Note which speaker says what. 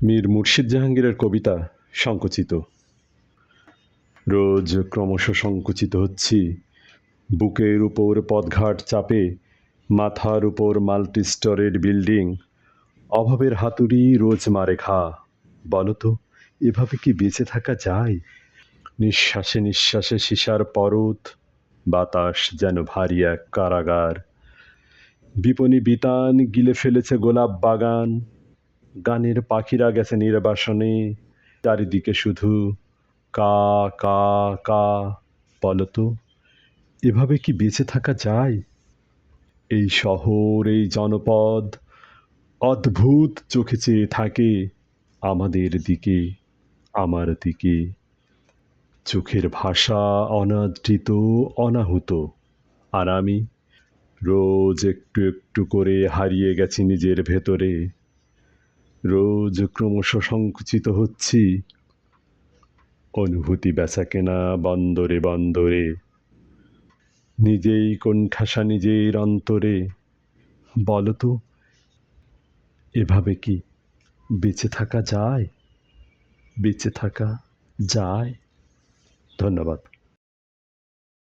Speaker 1: মীর মুর্শিদ জাহাঙ্গীরের কবিতা সংকুচিত। রোজ ক্রমশ সংকুচিত হচ্ছি, বুকের উপর পদঘাট চাপে, মাথার উপর মাল্টি স্টোরেড বিল্ডিং, অভাবের হাতুড়ি রোজ মারে ঘা। বলতো, এভাবে কি বেঁচে থাকা যায়? নিঃশ্বাসে নিঃশ্বাসে সীসার পরত, বাতাস যেন ভারী এক কারাগার। বিপণী বিতান গিলে ফেলেছে গোলাপ বাগান, গানের পাখিরা গেছে নির্বাসনে, চারিদিকে শুধু কা কা কা। বলতো, এভাবে কি বেঁচে থাকা যায়? এই শহর, এই জনপদ অদ্ভুত চোখে চেয়ে থাকে আমাদের দিকে, আমার দিকে। চোখের ভাষা অনাদৃত, অনাহুত। আর আমি রোজ একটু একটু করে হারিয়ে গেছি নিজের ভেতরে। রোজ ক্রমশ সংকুচিত হচ্ছি, অনুভূতি বেচাকেনা বন্দরে বন্দরে, নিজেই কোণঠাসা নিজের অন্তরে। বলতো, এভাবে কি বেঁচে থাকা যায়? বেঁচে থাকা যায়? ধন্যবাদ।